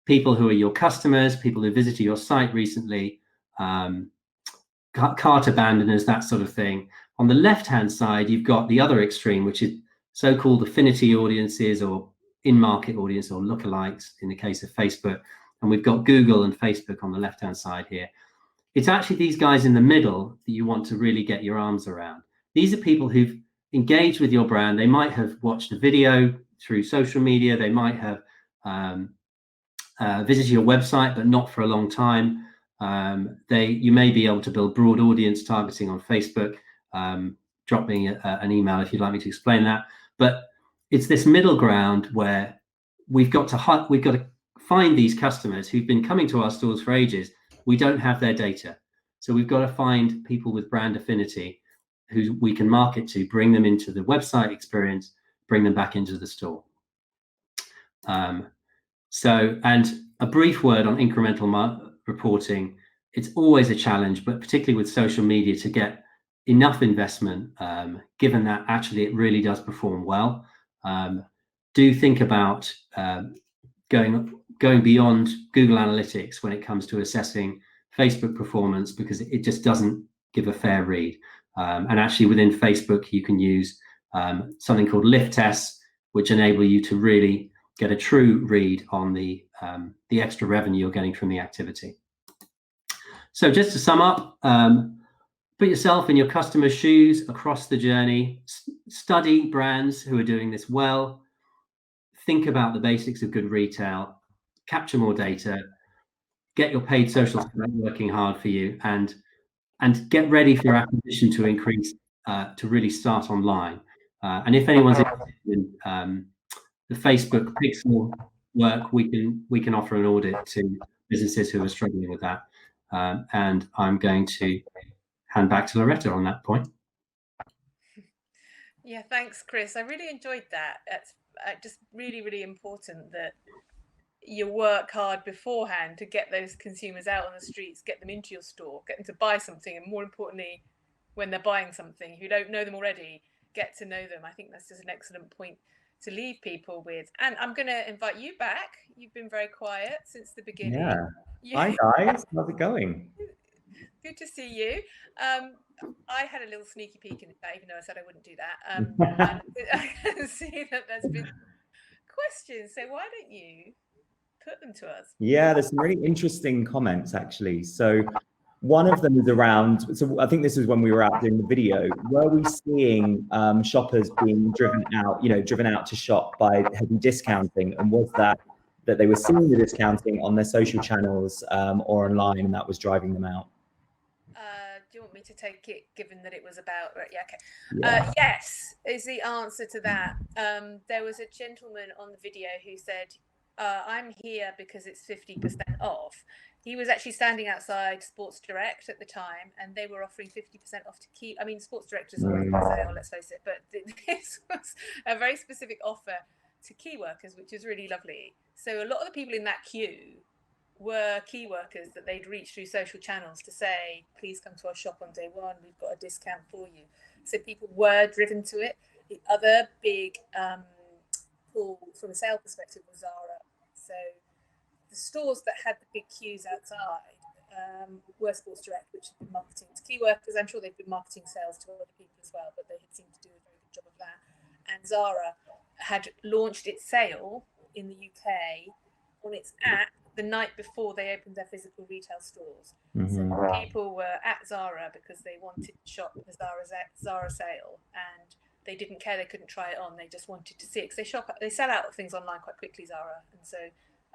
people who are your customers, people who visited your site recently, cart abandoners, that sort of thing. On the left-hand side, you've got the other extreme, which is so-called affinity audiences, or in-market audience, or lookalikes in the case of Facebook. And we've got Google and Facebook on the left-hand side here. It's actually these guys in the middle that you want to really get your arms around. These are people who've engaged with your brand. They might have watched a video through social media. They might have visited your website, but not for a long time. You may be able to build broad audience targeting on Facebook. Drop me an email if you'd like me to explain that. But it's this middle ground where we've got to find these customers who've been coming to our stores for ages. We don't have their data, so we've got to find people with brand affinity who we can market to, bring them into the website experience, bring them back into the store. And a brief word on incremental reporting. It's always a challenge, but particularly with social media, to get enough investment, given that actually it really does perform well. Do think about going beyond Google Analytics when it comes to assessing Facebook performance, because it just doesn't give a fair read. And actually within Facebook, you can use something called lift tests, which enable you to really get a true read on the extra revenue you're getting from the activity. So just to sum up, put yourself in your customer's shoes across the journey, study brands who are doing this well, think about the basics of good retail, capture more data, get your paid social working hard for you, and get ready for acquisition to increase, to really start online. And if anyone's interested in the Facebook pixel work, we can offer an audit to businesses who are struggling with that. And I'm going to hand back to Loretta on that point. Yeah, thanks, Chris. I really enjoyed that. That's just really, really important that you work hard beforehand to get those consumers out on the streets, get them into your store, get them to buy something, and more importantly, when they're buying something, if you don't know them already, get to know them. I think that's just an excellent point to leave people with. And I'm going to invite you back. You've been very quiet since the beginning. Yeah. Hi guys, how's it going? Good to see you. I had a little sneaky peek in that, even though I said I wouldn't do that. I can see that there's been questions, so why don't you put them to us? Yeah, there's some really interesting comments actually. So one of them is around, so I think this is when we were out doing the video, were we seeing shoppers being driven out to shop by heavy discounting, and was that they were seeing the discounting on their social channels or online, and that was driving them out? Do you want me to take it, given that it was about, yeah, okay. Yeah. Yes is the answer to that. There was a gentleman on the video who said, I'm here because it's 50% off. He was actually standing outside Sports Direct at the time, and they were offering 50% off to key. I mean, Sports Direct is always on sale, let's face it, but this was a very specific offer to key workers, which is really lovely. So a lot of the people in that queue were key workers that they'd reached through social channels to say, please come to our shop on day one, we've got a discount for you. So people were driven to it. The other big pull from a sale perspective was Zara. So the stores that had the big queues outside were Sports Direct, which had been marketing to key workers. I'm sure they've been marketing sales to other people as well, but they had seemed to do a very good job of that. And Zara had launched its sale in the UK on its app the night before they opened their physical retail stores. So people were at Zara because they wanted to shop the Zara sale, and they didn't care, they couldn't try it on, they just wanted to see it, because they sell out of things online quite quickly, Zara, and so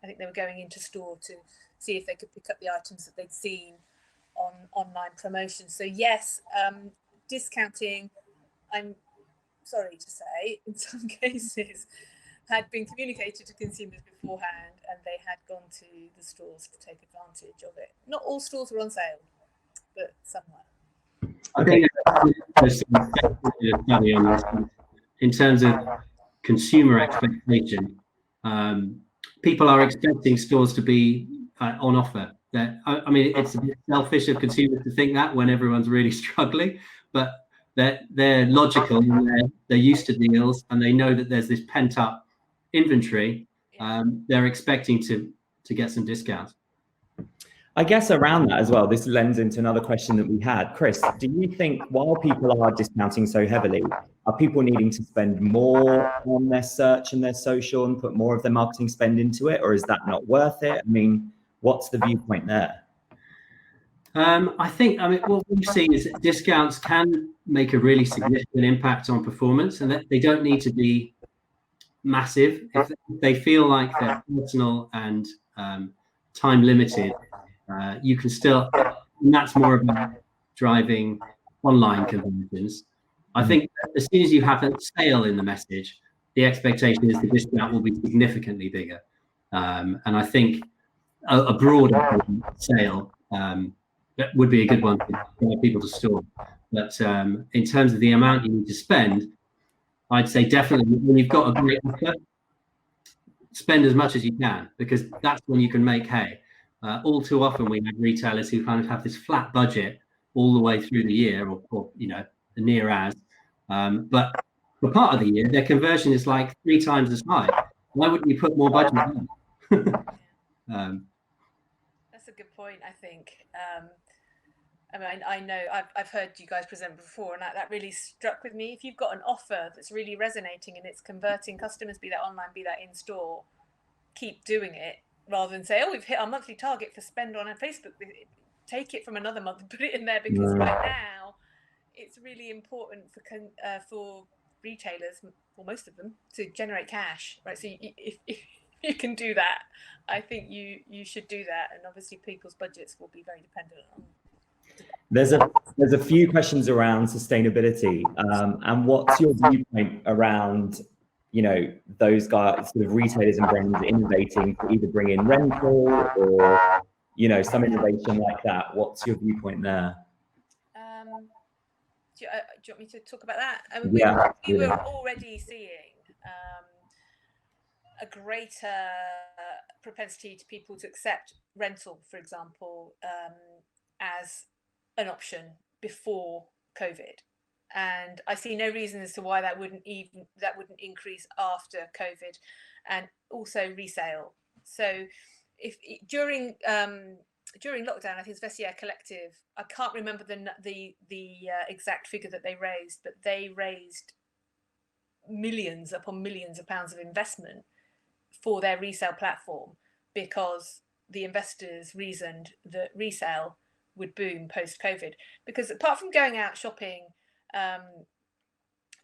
I think they were going into store to see if they could pick up the items that they'd seen on online promotions. So yes, discounting, I'm sorry to say, in some cases had been communicated to consumers beforehand, and they had gone to the stores to take advantage of it. Not all stores were on sale, but some were. I think there's some study on this in terms of consumer expectation. People are expecting stores to be on offer. I mean, it's a bit selfish of consumers to think that when everyone's really struggling, but they're logical and they're used to deals, and they know that there's this pent up inventory. They're expecting to get some discounts. I guess around that as well, this lends into another question that we had. Chris, do you think while people are discounting so heavily, are people needing to spend more on their search and their social and put more of their marketing spend into it, or is that not worth it? I mean, what's the viewpoint there? I mean, what we've seen is that discounts can make a really significant impact on performance, and that they don't need to be massive. If they feel like they're personal and time limited, you can still, and that's more about driving online conversions. I think as soon as you have a sale in the message, the expectation is the discount will be significantly bigger. And I think a broader sale that would be a good one to drive people to store. But in terms of the amount you need to spend, I'd say definitely when you've got a great offer, spend as much as you can, because that's when you can make hay. All too often we have retailers who kind of have this flat budget all the way through the year, or you know, the near as, but for part of the year their conversion is like 3 times as high. Why wouldn't you put more budget in? That's a good point, I think. I mean, I know I've heard you guys present before, and that really struck with me. If you've got an offer that's really resonating and it's converting customers, be that online, be that in store, keep doing it, rather than say, oh, we've hit our monthly target for spend on Facebook. Take it from another month and put it in there, because right now it's really important for retailers, for most of them, to generate cash, right? So if you can do that, I think you should do that, and obviously people's budgets will be very dependent on. There's a few questions around sustainability, and what's your viewpoint around, you know, those guys, sort of retailers and brands innovating to either bring in rental or, you know, some innovation like that? What's your viewpoint there? Do you want me to talk about that? I mean, we were already seeing a greater propensity to people to accept rental, for example, as an option before COVID, and I see no reason as to why that wouldn't increase after COVID, and also resale. So if during lockdown, I think it's Vestiaire Collective, I can't remember the exact figure that they raised, but they raised millions upon millions of pounds of investment for their resale platform, because the investors reasoned that resale would boom post-COVID. Because apart from going out shopping,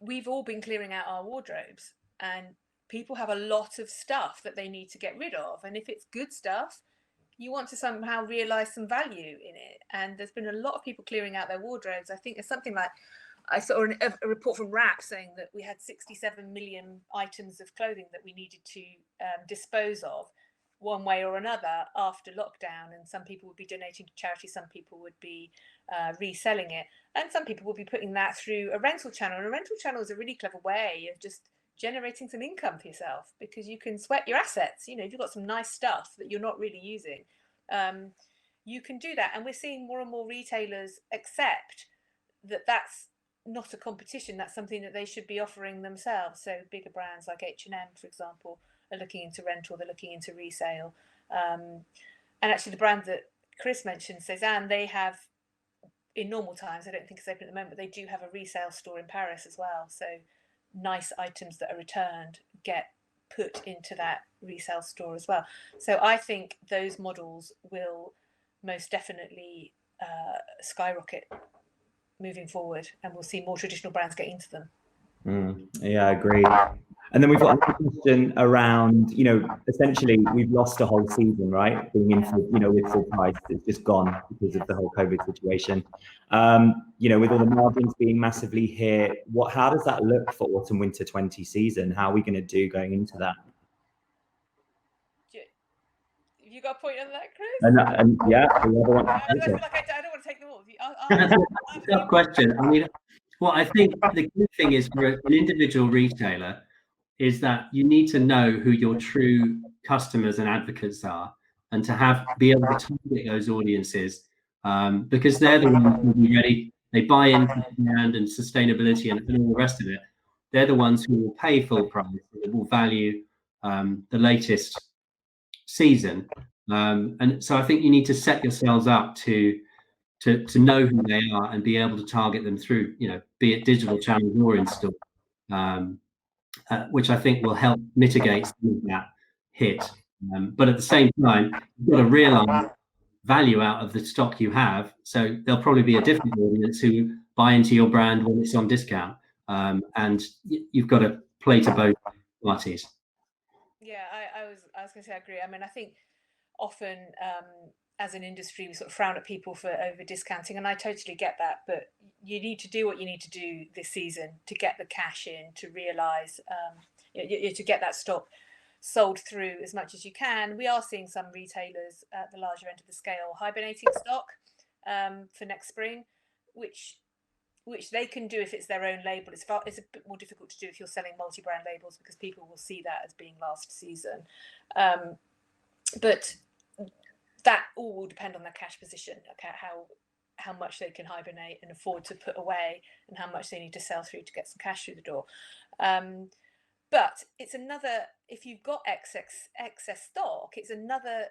we've all been clearing out our wardrobes, and people have a lot of stuff that they need to get rid of, and if it's good stuff, you want to somehow realize some value in it. And there's been a lot of people clearing out their wardrobes. I think it's something like, I saw a report from WRAP saying that we had 67 million items of clothing that we needed to dispose of one way or another after lockdown, and some people would be donating to charity, some people would be reselling it, and some people would be putting that through a rental channel. And a rental channel is a really clever way of just generating some income for yourself, because you can sweat your assets. You know, if you've got some nice stuff that you're not really using, you can do that. And we're seeing more and more retailers accept that that's not a competition, that's something that they should be offering themselves. So bigger brands like H&M, for example, are looking into rental, they're looking into resale. And actually the brand that Chris mentioned, Cezanne, they have, in normal times, I don't think it's open at the moment, but they do have a resale store in Paris as well. So nice items that are returned get put into that resale store as well. So I think those models will most definitely skyrocket moving forward, and we'll see more traditional brands get into them. Yeah, I agree. And then we've got another question around, essentially we've lost a whole season, right? Being in full, with full price, it's just gone because of the whole COVID situation. With all the margins being massively hit, how does that look for autumn winter 20 season? How are we going to do going into that? Have you got a point on that, Chris? And yeah, I feel like I don't want to take them all. That's a tough question. I mean, I think the good thing is for an individual retailer is that you need to know who your true customers and advocates are, and to be able to target those audiences, because they're the ones who will be ready. They buy into the brand and sustainability and all the rest of it. They're the ones who will pay full price, and will value the latest season. And so I think you need to set yourselves up to know who they are and be able to target them through, be it digital channels or in store, which I think will help mitigate some of that hit. But at the same time, you've got to realize value out of the stock you have. So there'll probably be a different audience who buy into your brand when it's on discount. And you've got to play to both parties. Yeah, I was going to say I agree. I mean, I think often as an industry we sort of frown at people for over discounting, and I totally get that, but you need to do what you need to do this season to get the cash in, to realise to get that stock sold through as much as you can. We are seeing some retailers at the larger end of the scale hibernating stock for next spring, which they can do if it's their own label. It's a bit more difficult to do if you're selling multi-brand labels, because people will see that as being last season. But that all will depend on their cash position, okay, how much they can hibernate and afford to put away, and how much they need to sell through to get some cash through the door. But it's another, if you've got excess stock, it's another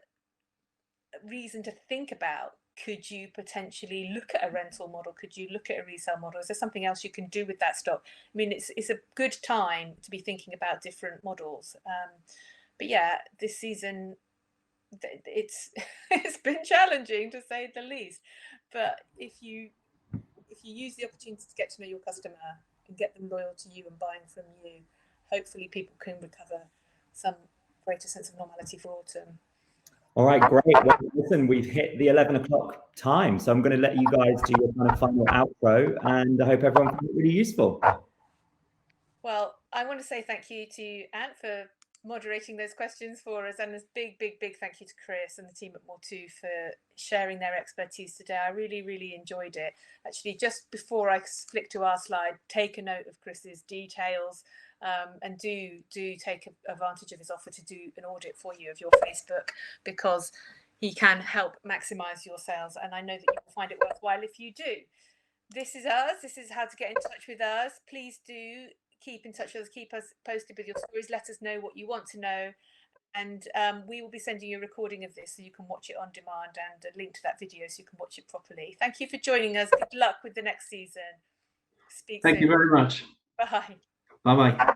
reason to think about, could you potentially look at a rental model? Could you look at a resale model? Is there something else you can do with that stock? I mean, it's a good time to be thinking about different models. But yeah, this season, it's been challenging to say the least. But if you use the opportunity to get to know your customer and get them loyal to you and buying from you, hopefully people can recover some greater sense of normality for autumn. All right, great. Well, listen, we've hit the 11 o'clock time, so I'm going to let you guys do your kind of final outro, and I hope everyone found it really useful. Well, I want to say thank you to Ant for moderating those questions for us, and a big thank you to Chris and the team at More2 for sharing their expertise today. I really enjoyed it. Actually, just before I flick to our slide, take a note of Chris's details, and do take advantage of his offer to do an audit for you of your Facebook, because he can help maximize your sales, and I know that you will find it worthwhile if you do. This is us. This is how to get in touch with us. Please do keep in touch with us, keep us posted with your stories, let us know what you want to know, and we will be sending you a recording of this so you can watch it on demand, and a link to that video so you can watch it properly. Thank you for joining us. Good luck with the next season. Speak soon. Thank you very much. Bye. Bye-bye.